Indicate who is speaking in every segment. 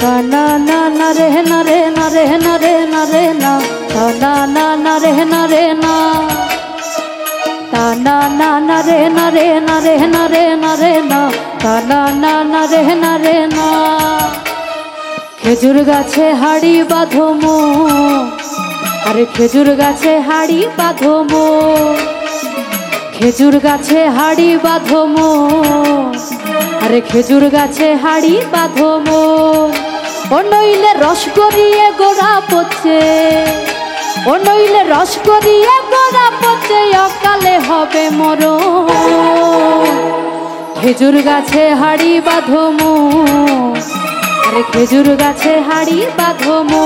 Speaker 1: না না না রে না রে না রে না রে না রে না না না না রে না রে না না না না রে না রে না রে না রে না রে না না না না রে না রে না। খেজুর গাছে হাড়ি বাঁধো মো, আরে খেজুর গাছে হাড়ি বাঁধো মো, খেজুর গাছে হাড়ি বাঁধো মো, আরে খেজুর গাছে হাড়ি বাঁধো মো। ও নইলে রস গড়িয়ে গোড়া পচে, ও নইলে রস গড়িয়ে গোড়া পচে অকালে হবে মরণ। খেজুর গাছে হাড়ি বাঁধো মো, আরে খেজুর গাছে হাড়ি বাঁধো মো,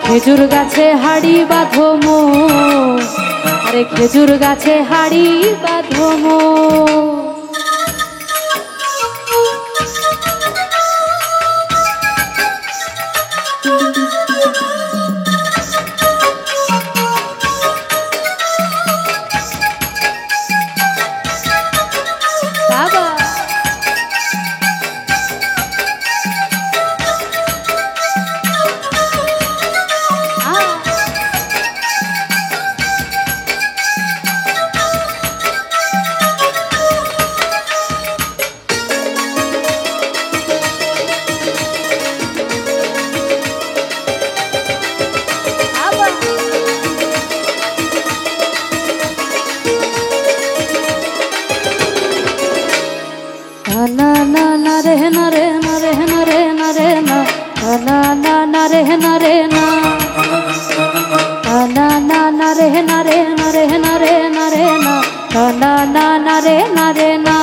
Speaker 1: খেজুর গাছে হাড়ি বাঁধো মো, আরে খেজুর গাছে হাড়ি বাঁধো মো। না না না রে না রে না রে না রে না রে না না না না রে না রে না না না না রে না রে না রে না রে না রে না না না না রে না রে না।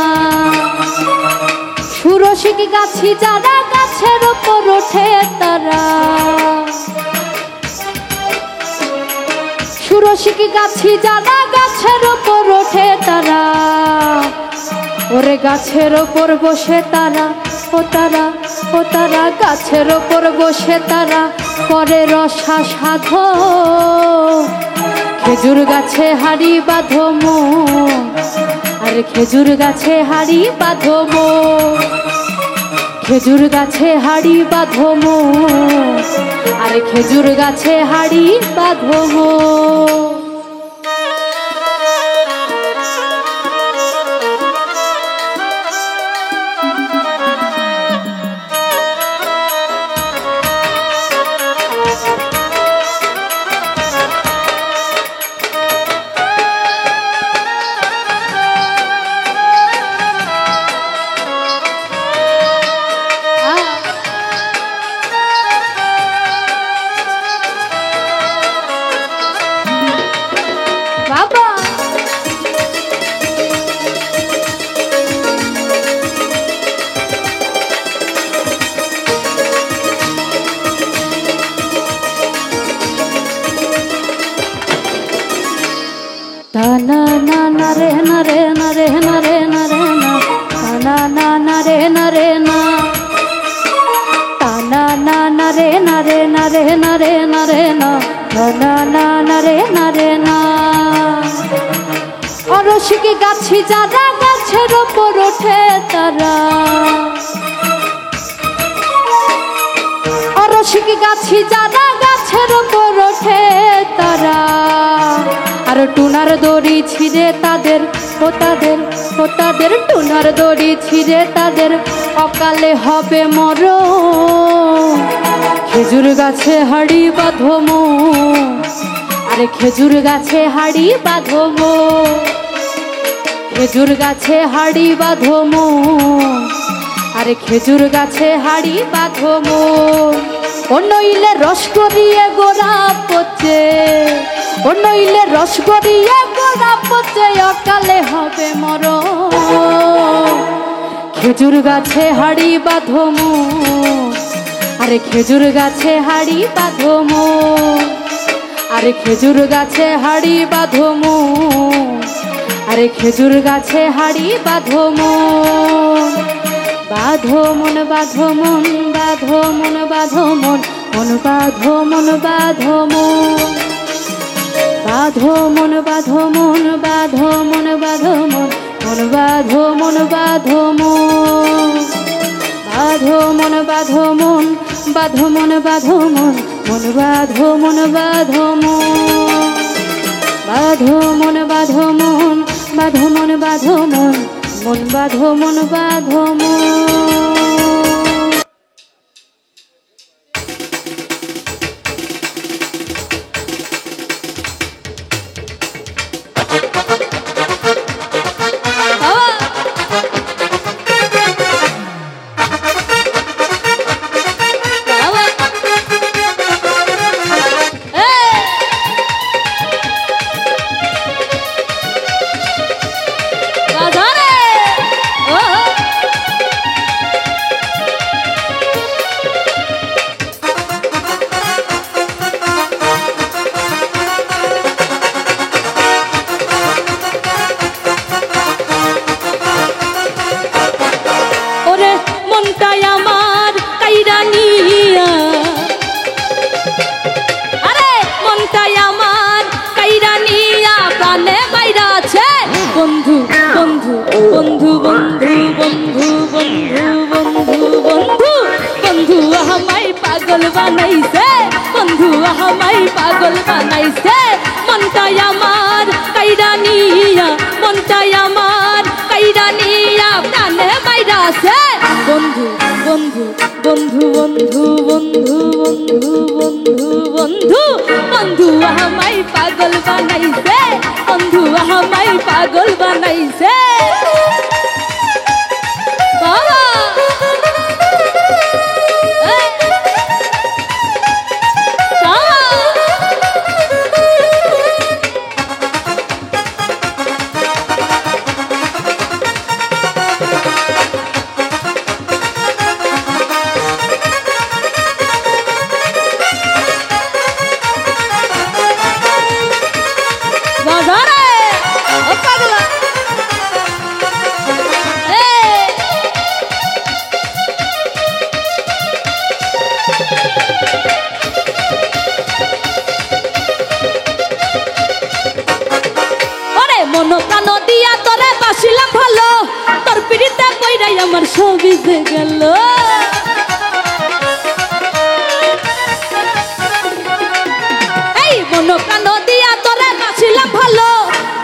Speaker 1: সুরসিক গাছি যারা গাছের উপর ওঠে তারা, সুরসিক গাছি যারা গাছের উপর ওঠে তারা, ওরে গাছের ওপর বসে তারা, ও তারা, ও তারা গাছের ওপর বসে তারা করে রসা সাধো। খেজুর গাছে হাড়ি বাঁধো মো, আরে খেজুর গাছে হাড়ি বাঁধো মো, খেজুর গাছে হাড়ি বাঁধো মো, আরে খেজুর গাছে হাড়ি বাঁধো মো। না না না রে না রে না রে না রে না রে না না না না রে না রে না না না না রে না রে না রে না রে না রে না না না না রে না রে না। অরসিক গাছি যারা গাছের ওপর ওঠে তারা, অরসিক গাছি যারা গাছের ওপর ওঠে তারা, আর টুনার দড়ি ছিঁড়ে তাদের, ও তাদের, ও তাদের টুনার দড়ি ছিঁড়ে তাদের অকালে হবে মরণ। খেজুর গাছে হাড়ি বাঁধো মো, আরে খেজুর গাছে হাড়ি বাঁধো মো, খেজুর গাছে হাড়ি বাঁধো মো, আরে খেজুর গাছে হাড়ি বাঁধো মো। ও নইলে রস গড়িয়ে গোড়া পচে, ও নইলে রস গড়িয়ে গোড়া পচে অকালে হবে মরণ। খেজুর গাছে হাড়ি বাঁধো মো, আরে খেজুর গাছে হাড়ি বাঁধো মো, আরে খেজুর গাছে হাড়ি বাঁধো মো, আরে খেজুর গাছে হাড়ি বাঁধো মো। বাঁধো মন বাঁধো মন বাঁধো মন বাঁধো মন, মন বাঁধো মন বাঁধো মন, বাঁধো মন বাঁধো মন বাঁধো মন বাঁধো মন, মন বাঁধো মন বাঁধো মন, বাঁধো মন মন বাঁধো মন বাঁধো মন বাঁধো মন মন বাঁধো মন বাঁধো মন বাঁধো মন বাঁধো মন বাঁধো মন বাঁধো মন মন বাঁধো মন বাঁধো মন। বন্ধু বন্ধু বন্ধু বন্ধু বন্ধু বন্ধু বন্ধু বন্ধু বন্ধু আমায় পাগল বানাইছে বন্ধু আমায় পাগল বানাইছে মনটাই আমার কাইরা নিয়া মনটাই আমার কাইরা নিয়া প্রাণে বাইরাছে বন্ধু বন্ধু বন্ধু বন্ধু বন্ধু বন্ধু বন্ধু বন্ধু বন্ধু আমায় পাগল বানাইছে বন্ধু আমায় পাগল বানাইছে বাবা মন প্রাণ দিয়া তোরে বাসিলাম ভালো তোর পিড়িতে কইরাই আমার সবই যে গেল এই মন প্রাণ দিয়া তোরে বাসিলাম ভালো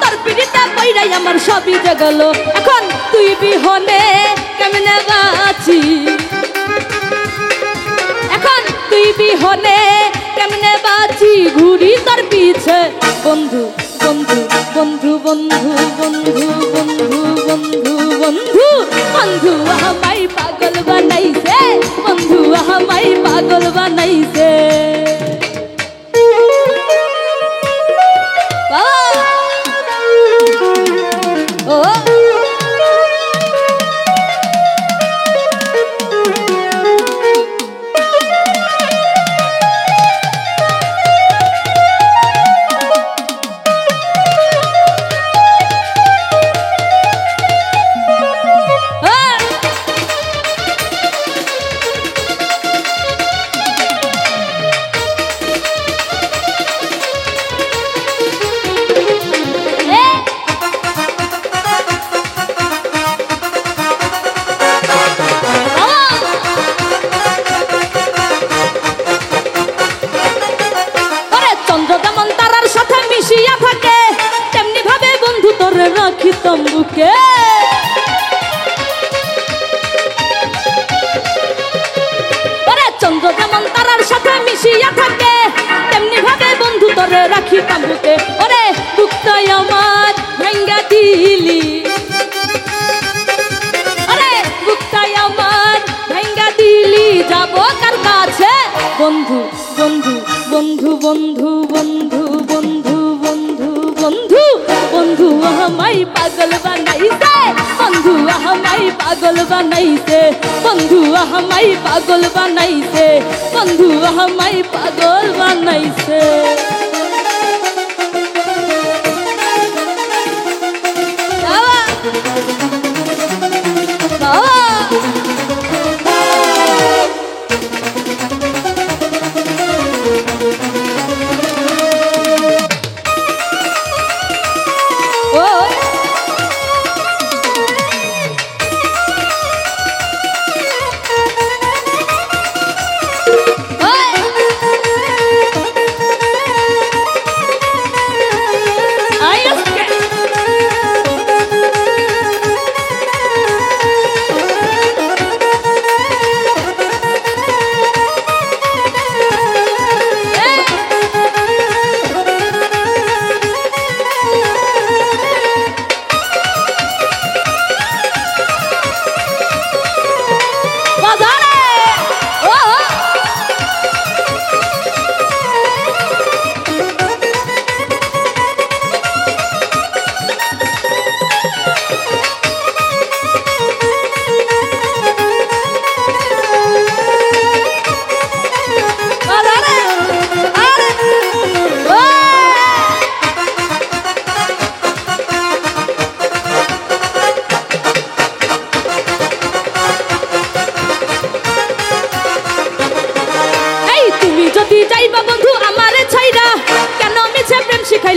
Speaker 1: তোর পিড়িতে কইরাই আমার সবই যে গেল এখন তুই বিহনে কেমনে বাঁচি এখন তুই বিহনে কেমনে বাঁচি ঘুরি তোর পিছে বন্ধু বন্ধু বন্ধু বন্ধু বন্ধু বন্ধু বন্ধু বন্ধু বন্ধু আমায় পাগল বানাইছে বন্ধু আমায় পাগল বানাইছে ও রাখি তম্বুকে চন্দ্র যেমন তারার সাথে মিশিয়া থাকে তেমনি ভাবে বন্ধু তোরে রাখি তম্বুকে ওরে বুকটাই আমার ভাঙ্গা দিলি ওরে বুকটাই আমার ভাঙ্গা দিলি যাব কার কাছে বন্ধু বন্ধু বন্ধু বন্ধু বন্ধু বন্ধু বন্ধু বন্ধু বন্ধু আমায় পাগল বানাইছে বন্ধু আমায় পাগল বানাইছে বন্ধু আমায় পাগল বানাইছে বন্ধু আমায় পাগল বানাইছে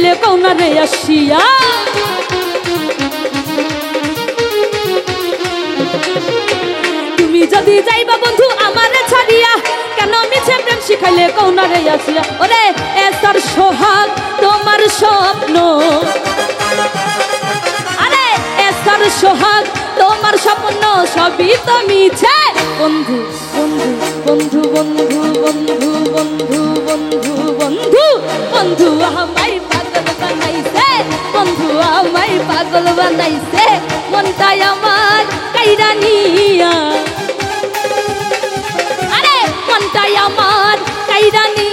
Speaker 1: শিখাইলে কৌনারে আসিয়া তুমি যদি যাইবা বন্ধু আমারে ছাড়িয়া কেন মিছে প্রেম শিখাইলে কৌনারে আসিয়া ওরে এসার সোহাগ তোমার স্বপ্ন আরে এসার সোহাগ তোমার স্বপ্ন সবই তো মিছে বন্ধু বন্ধু বন্ধু বন্ধু বন্ধু বন্ধু বন্ধু বন্ধু আমায় পাগল বানাইছে বন্ধু আমায় পাগল বানাইছে মনটাই আমার কাইরা নিয়া আরে মনটাই আমার কাইরা নি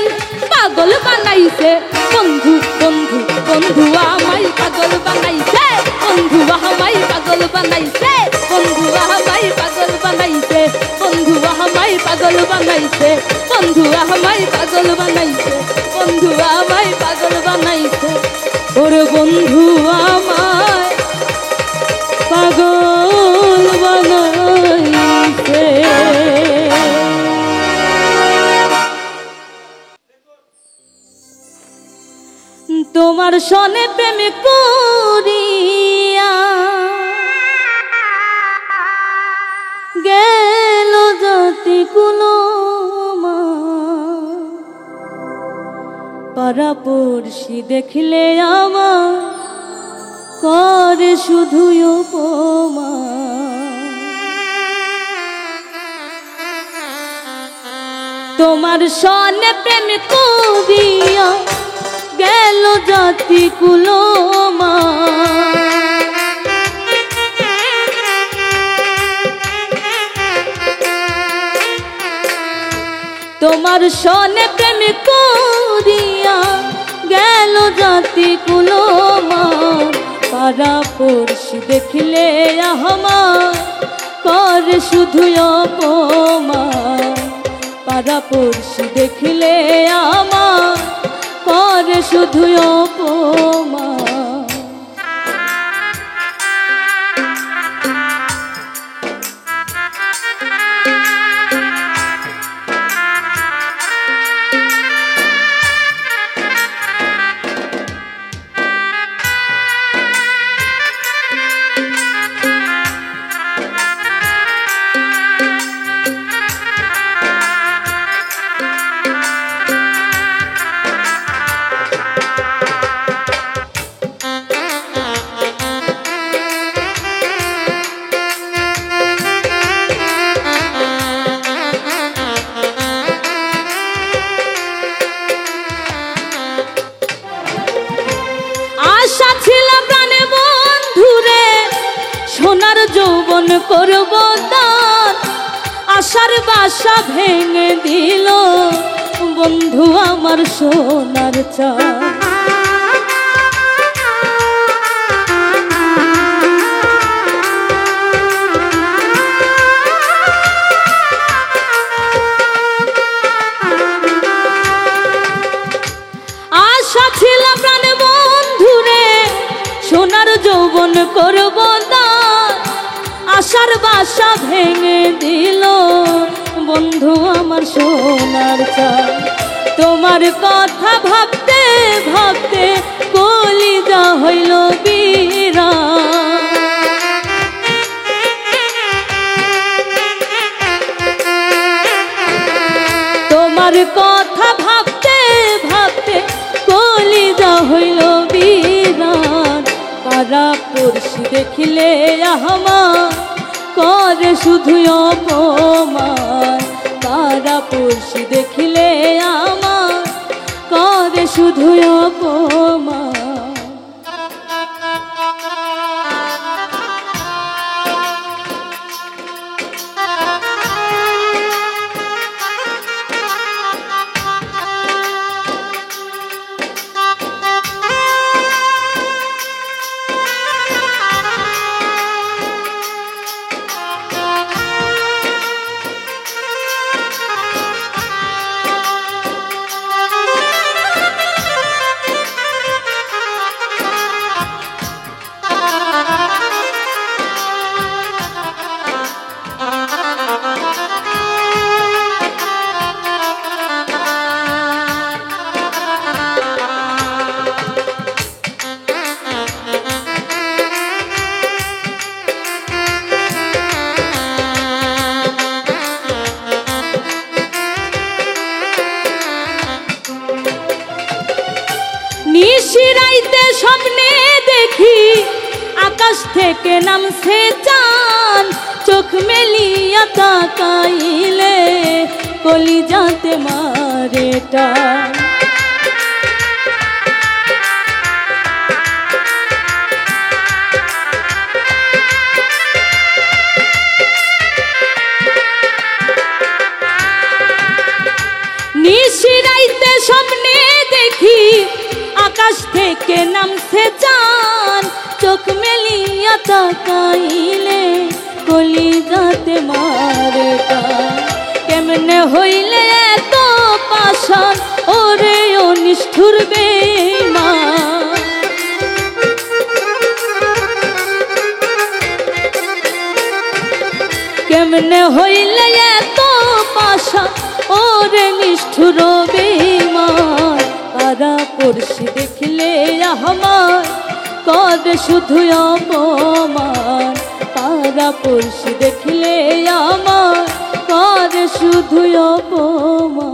Speaker 1: পাগল বানাইছে বন্ধু বন্ধু বন্ধু আমায় পাগল বানাইছে বন্ধু আমায় পাগল বানাইছে বন্ধু আমায় পাগল বানাইছে বন্ধু আমায় পাগল বানাইছে বন্ধু আমায় পাগল বানাইছে বন্ধু আমায় পাগল বানাইছে ওরে বন্ধু আমায় পাগল বানাইছে তোমার সনে প্রেমে করিয়া গেল জাতি কুলো পাড়াপড়শি দেখলে আমার করে শুধু উপমা তোমার সনে প্রেমে করিয়া গেল জাতি কুলো তোমার সনে প্রেম করিয়া গেল জাতি কুলো পাড়াপড়শি দেখলে আমার করে শুধু অপমান পাড়াপড়শি দেখলে আমার করে শুধু অপমান যৌবন করব দান আশার বাসা ভেঙে দিল বন্ধু আমার সোনার চাঁদ আশা ছিল প্রাণে বন্ধুরে সোনার যৌবন করব দান আশার বাসা ভেঙে দিল বন্ধু আমার সোনার চাঁদ তোমার কথা ভাবতে ভাবতে কলিজা হইল বিরান তোমার কথা ভাবতে ভাবতে কলিজা হইল বিরান পাড়াপড়শি দেখিলে আমার করে শুধু অপমান পাড়াপড়শি দেখিলে আমার করে শুধু অপমান নিশিরাইতে স্বপ্নে দেখি আকাশ থেকে নামছে চাঁদ, চোখ মেলিয়া তাকাইলে কলিজাতে মারে টান। নিশিরাইতে স্বপ্নে দেখি আকাশ থেকে নামছে চাঁদ, চোখ মেলিয়া তাকাইলে কলিজাতে মারে টান। কেমনে হইলে এত পাষাণ ওরে ও নিষ্ঠুর বেঈমান, কেমনে হইলে এত পাষাণ ওরে নিষ্ঠুর বেঈমান। পাড়া পড়শি দেখলে আমার করে শুধু অপমান, পাড়া পড়শি দেখলে আমার করে শুধু অপমান।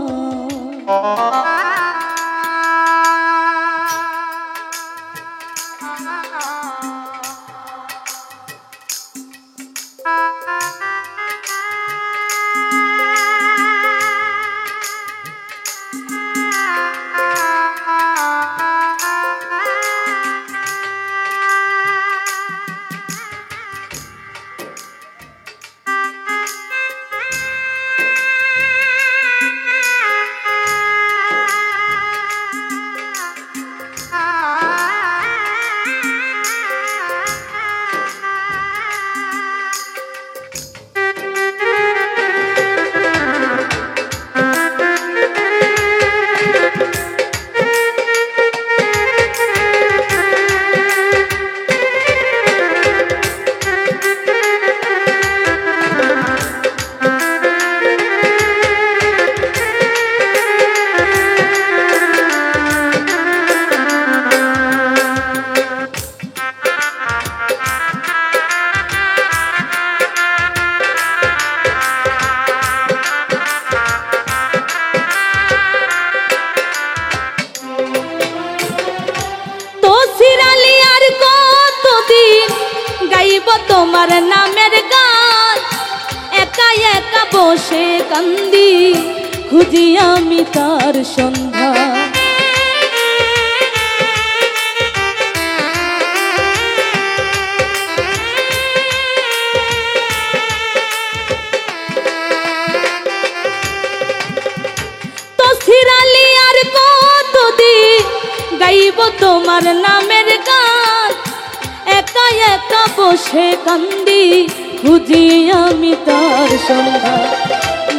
Speaker 1: তোমার নামের গান একা একা বসে কান্দি, খুঁজি আমি তার সন্ধান। তো সিরালি আর কতদিন গাইব তোমার নামের গান, একা একা বসে কান্দি, খুঁজি আমি তার সন্ধান।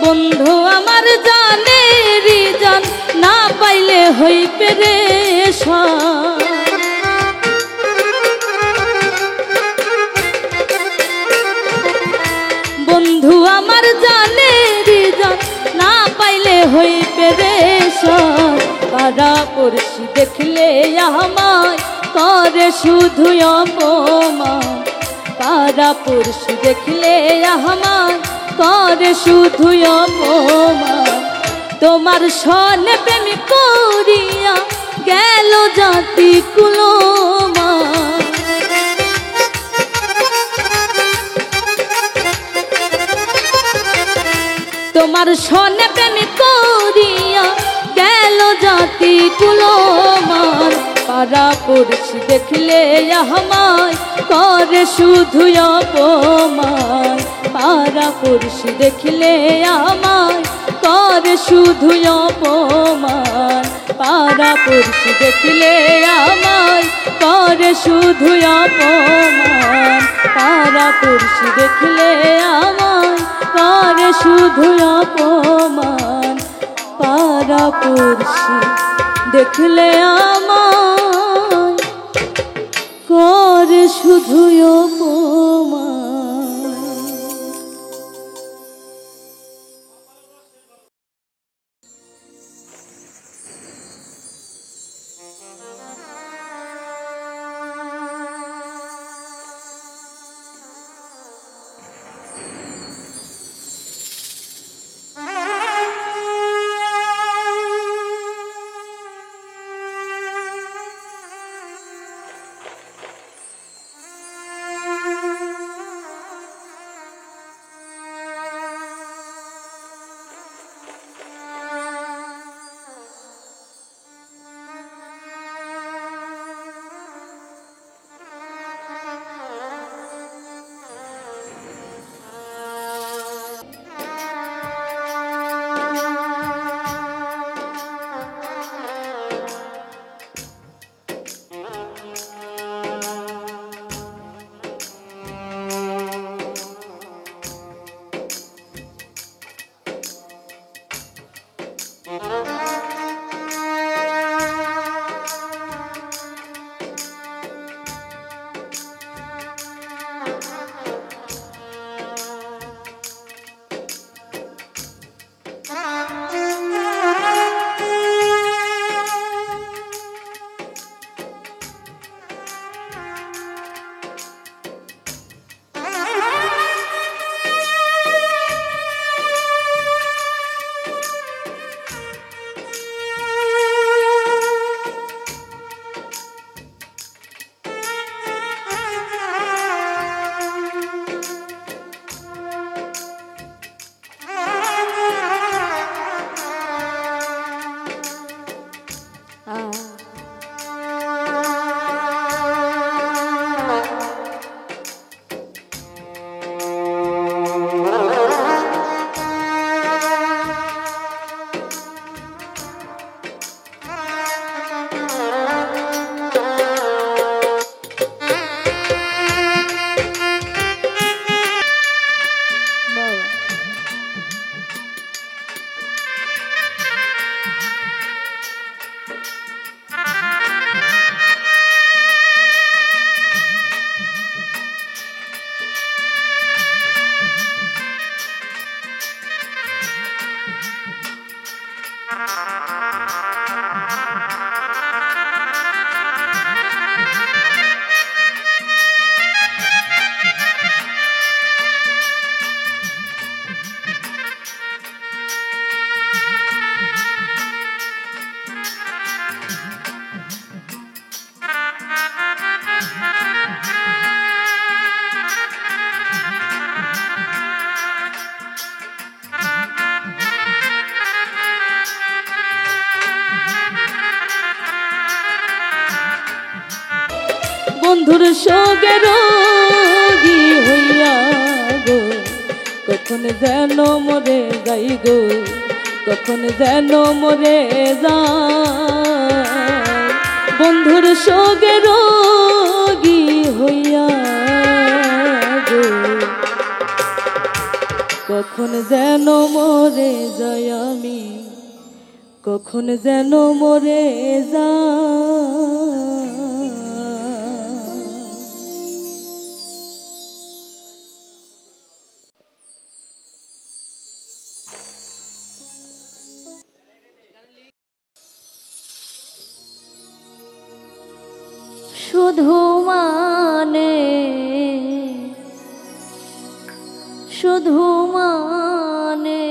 Speaker 1: বন্ধু আমার জানের জান, না পাইলে হই পেরেশান। বন্ধু আমার জানের জান, না পাইলে হই পেরেশান। পাড়া পড়শি দেখলে আমায় করে শুধু অপমান, পাড়া পড়শি দেখলে আমায় করে শুধু অপমান। তোমার সনে প্রেম করিয়া গেল জাতি কুলমান, তোমার সনে প্রেম করিয়া গেল জাতি কুলমান। পাড়া পড়শি দেখলে আমায় করে শুধু অপমান, পাড়া পড়শি দেখলে আমায় করে শুধু অপমান। পাড়া পড়শি দেখলে আমায় করে শুধু অপমান, পাড়া পড়শি দেখলে আমায় করে শুধু অপমান। পাড়া পড়শি দেখলে আমায় করে শুধু অপমান। বন্ধুর সঙ্গে রোগী হইয়া গো কখন যেন মরে যাই গো কখন যেন মরে যাই বন্ধুর সঙ্গে রোগী হইয়া গো কখন যেন মরে যাই আমি কখন যেন মরে যাই। শুধু মানে শুধু মানে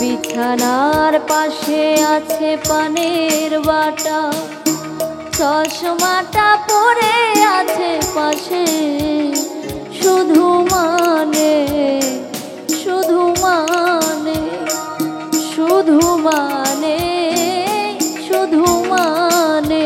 Speaker 1: বিছানার পাশে আছে পানের বাটা চশমাটা পরে আছে পাশে শুধু মানে শুধু মানে শুধু মানে শুধু মানে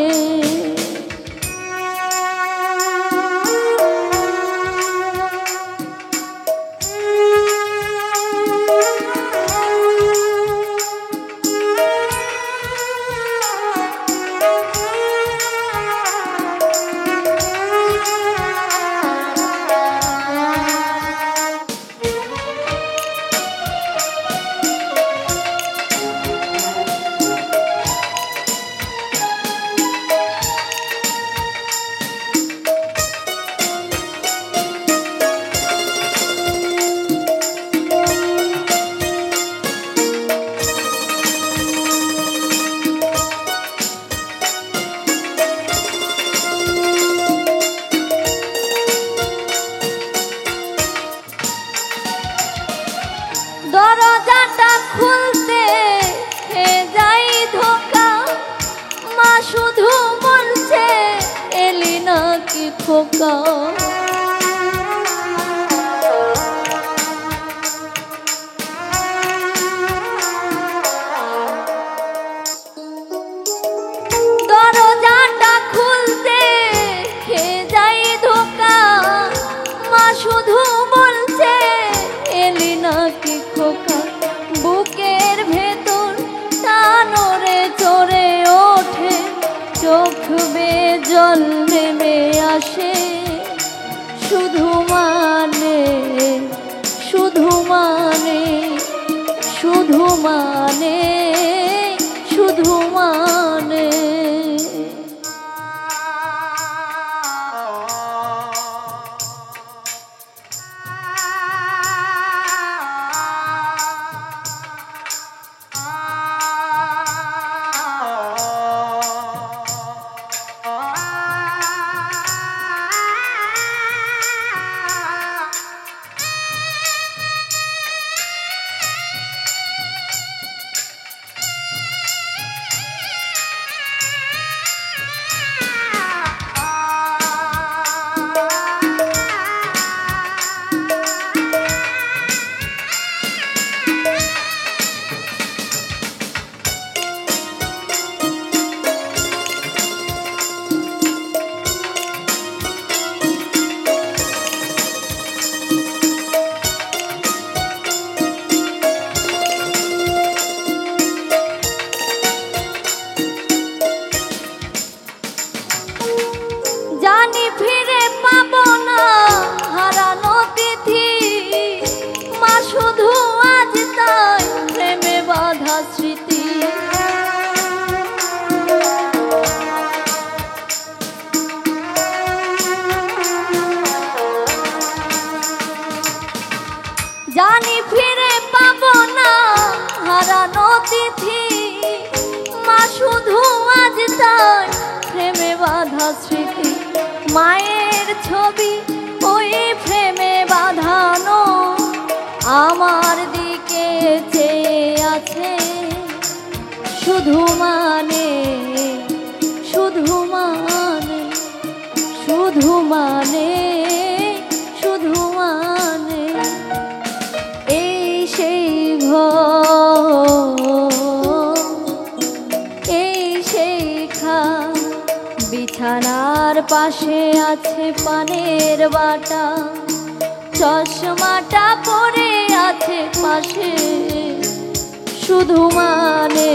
Speaker 1: দরজাটা খুলতে যাই ধোকা মা শুধু বলছে এলি নাকি খোকা দরজাটা খুলতে যাই ধোকা মা শুধু বলছে এলি নাকি খোকা বুকের ভেতর টানরে চড়ে ওঠে চোখ বেয়ে জল নেমে আসে শুধু মানে শুধু মানে শুধু মানে শুধু মানে বাঁধা স্মৃতি। জানি ফিরে পাবো না হারানো তিথি, মা শুধু আজ তার প্রেমে বাঁধা স্মৃতি। মায়ের ছবি ওই প্রেমে বাঁধানো, আমার দিকে চেয়ে আছে শুধু মানে, শুধু মানে, শুধু মানে, শুধু মানে। এই সেই ঘর, এই সেই খাট, বিছানার পাশে আছে পানের বাটা, চশমাটা পরে আছে পাশে, শুধু মানে,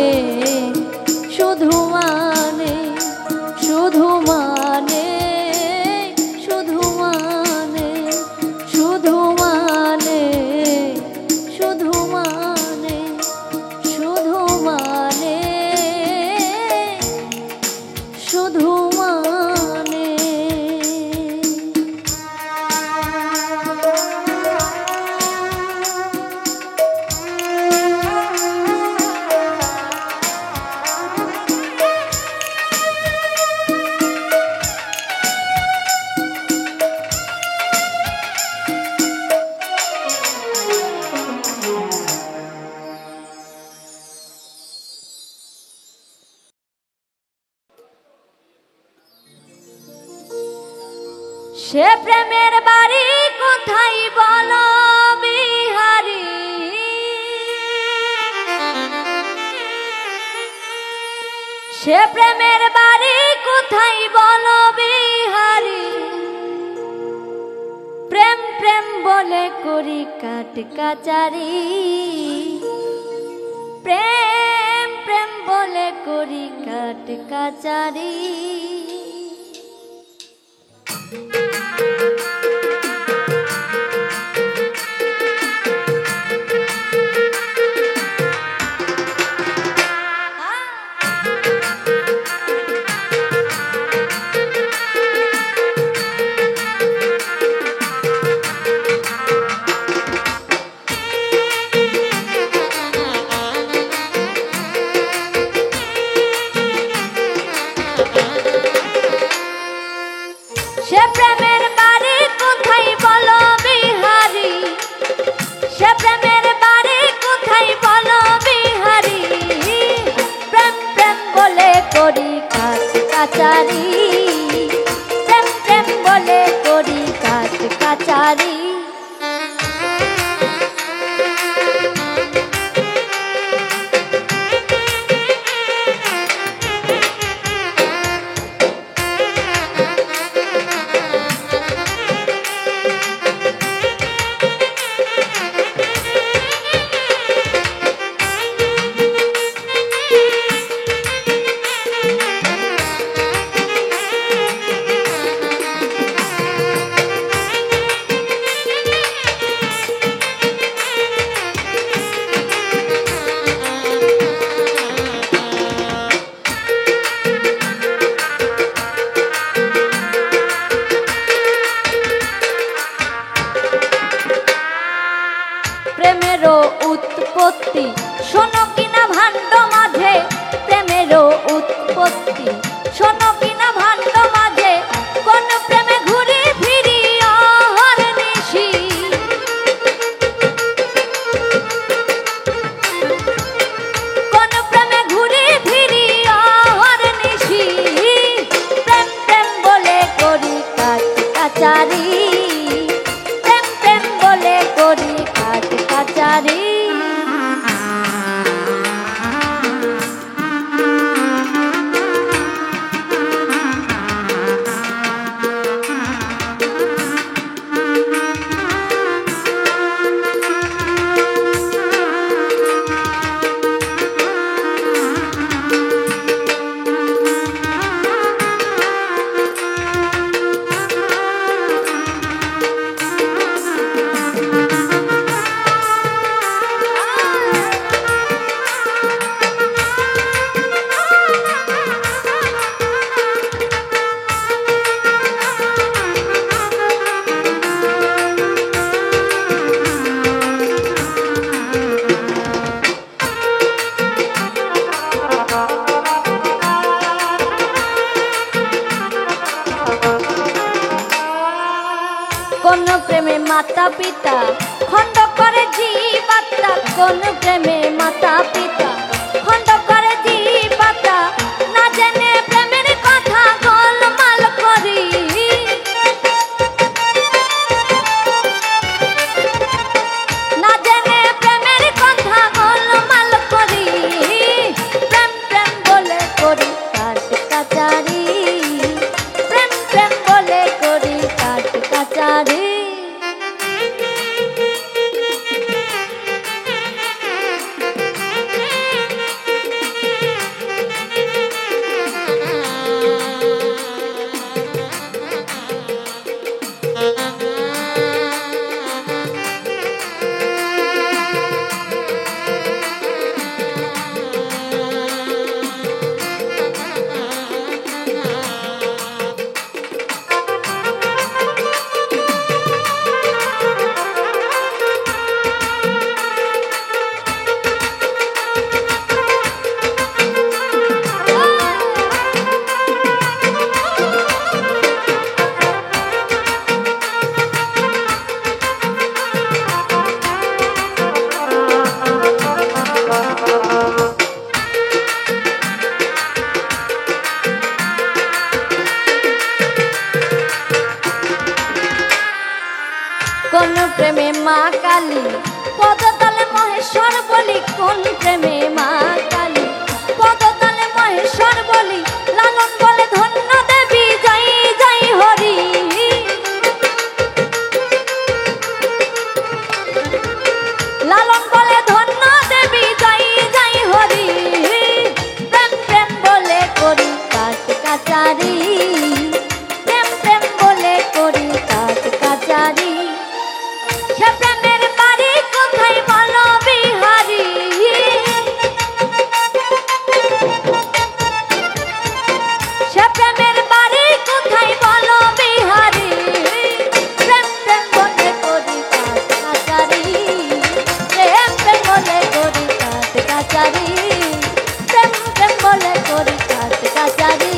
Speaker 1: শুধু মানে, শুধু মানে, শুধু মানে, শুধু মানে, শুধু মানে, শুধু মানে, শুধু মানে। সে প্রেমের বাড়ি কোথায় বলো বিহারি, সে প্রেমের বাড়ি কোথায় বলো বিহারি। প্রেম প্রেম বলে করি কাট কাচারি, প্রেম প্রেম বলে করি কাট কাচারি। সে প্রেমের বাড়ি
Speaker 2: মাতা পিতা খণ্ড করে জীবাত্মা কোন প্রেমে মাতা পিতা খণ্ড করে জীবাত্মা না জেনে প্রেমের কথা গোলমাল করি না জেনে প্রেমের কথা গোলমাল করি প্রেম প্রেম বলে করি কাট কাচারি প্রেম প্রেম বলে করি কাট কাচারি কোন প্রেমে মা কালী পদতলে মহেশ্বর বলি কোন প্রেমে মা কালী পদতলে মহেশ্বর বলি লালন বলে ধন্য দেবী জয় জয় হরি লালন বলে ধন্য দেবী জয় জয় হরি প্রেম প্রেম বলে করি কাট কাচারি প্রেম প্রেম বলে করি কাট কাচারি সে প্রেমের বাড়ি কোথায় বলো বিহারি সে প্রেমের বাড়ি কোথায় বলো বিহারি প্রেম প্রেম বলে করি কাট কাচারি প্রেম প্রেম বলে করি কাট কাচারি প্রেম প্রেম বলে করি কাট কাচারি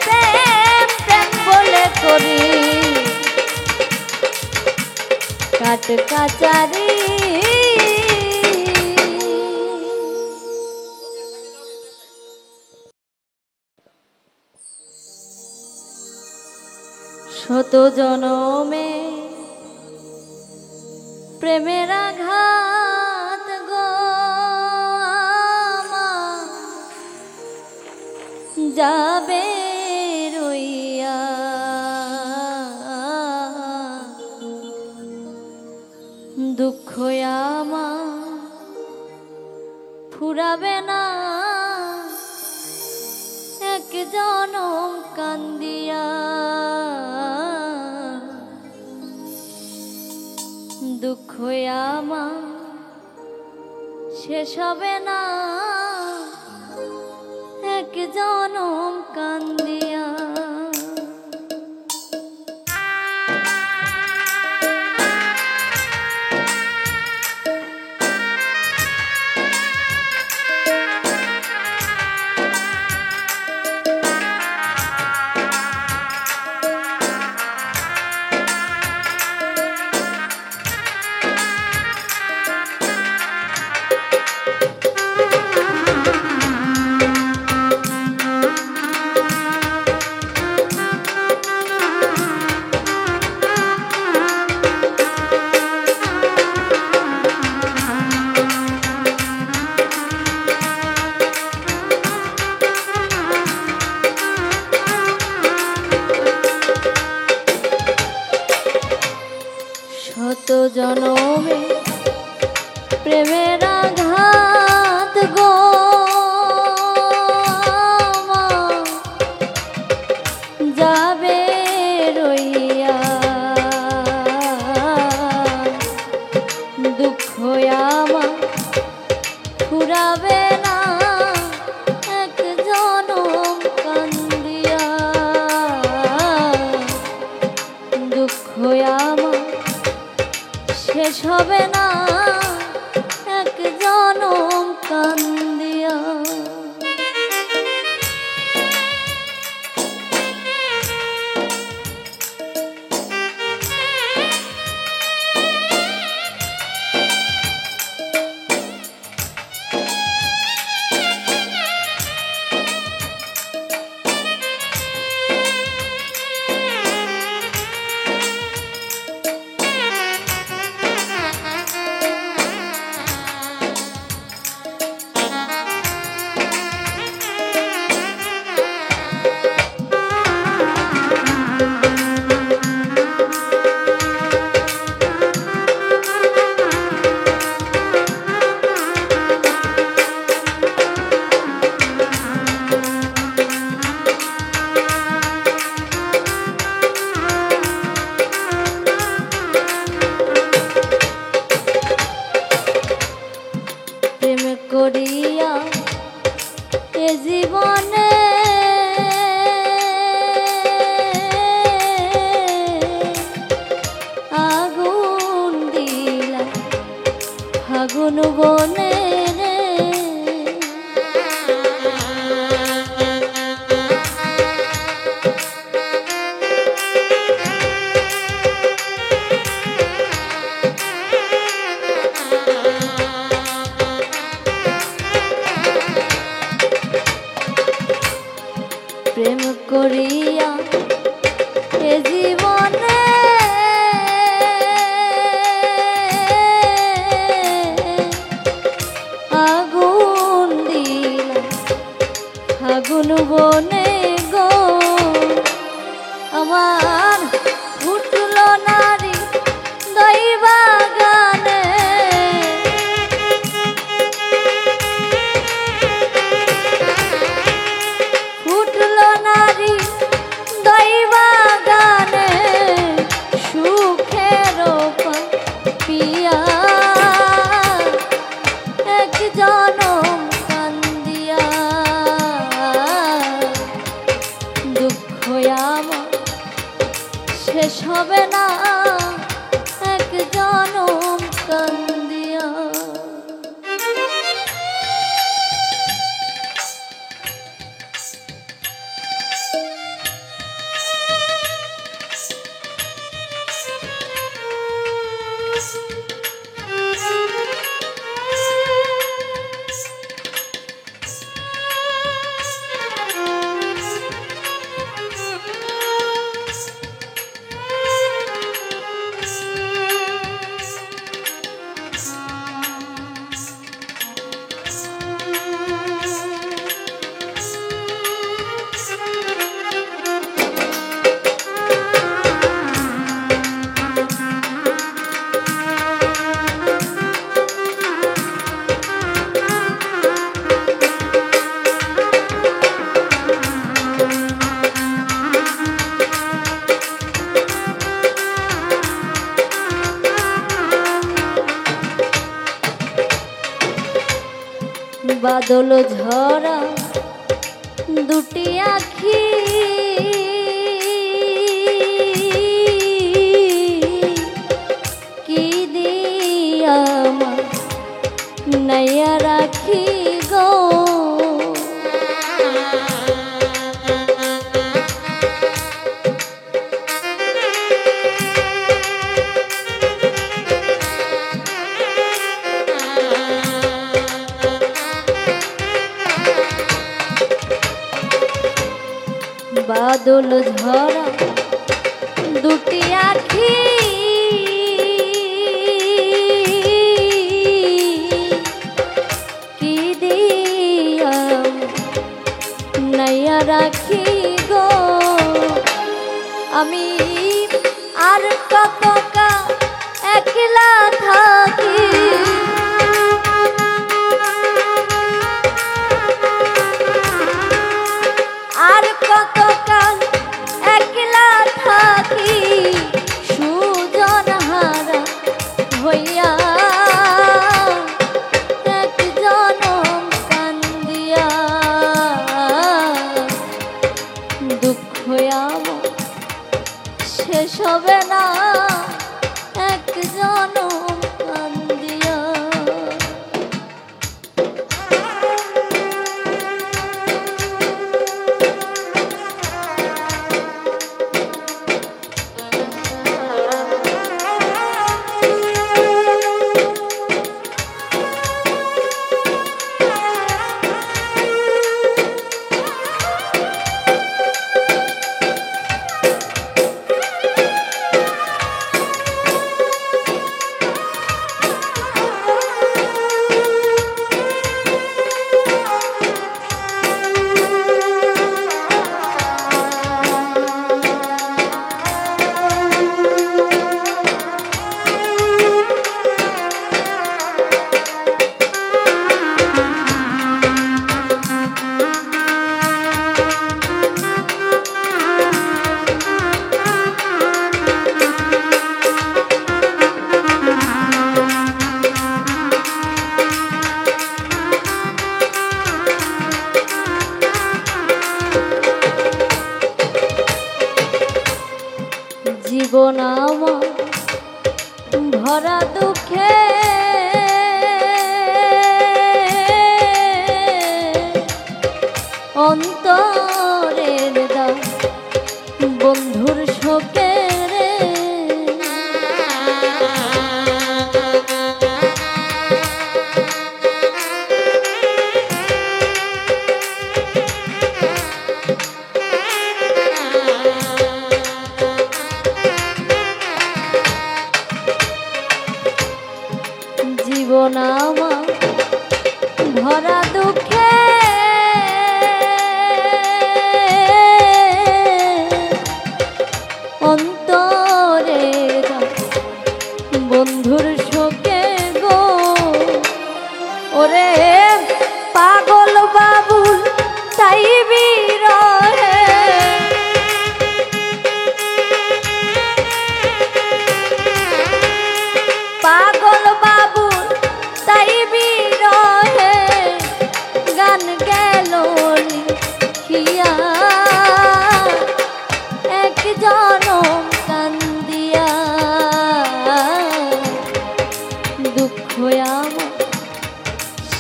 Speaker 2: প্রেম প্রেম বলে করি কাট কাচারি শত জনমে প্রেমের আঘাত গো আমার যাবে রইয়া দুঃখ আমার ফুরাবে না এক জনম কান্দিয়া দুঃখ আমার শেষ হবে না এক জনম কান্দিয়া করিয়া এ জীবনে আগুন দিলা ফাগুন বনে রে। প্রেম করিয়া এ জীবনে আগুন দিলা ফাগুন বনে গো। আমার ফুটল নারী দৈবাগানে ফুটল নারী দৈবাগানে সুখের পিয়া এক জনম কান্দিয়া দুঃখ আমার শেষ হবে না এক জনম কান্দিয়া। বাদল ঝরা দুটি আখি কি দিয়া নাইয়া রাখি গো। বাদল ঝরা দুটি আখি কি দিয়া নাইয়া রাখি গো। আমি আর কতকা একলা থাকি আর কতকাল একলা থাকি সুজন হারা হইয়া এক জনম কান্দিয়া দুঃখ আমার শেষ হবে না এক জনম কান্দিয়া। ভরা দুঃখে অন্তরের দাম বন্ধুর শোকে রে। জীবন আমার ভরা দুঃখে অন্তরে বন্ধুর শোকে গো। ওরে পাগল বাবুল তাই বিরহে পাগল বাবুল তাই বিরহে গান গেল লিখিয়া এক জনম কান্দিয়া। দুঃখ আমার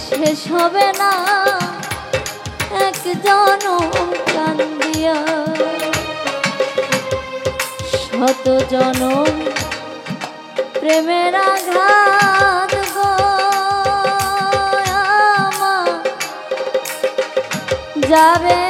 Speaker 2: শেষ হবে না এক জনম কান্দিয়া। শত জনম প্রেমের আঘাত গো আমার যাবে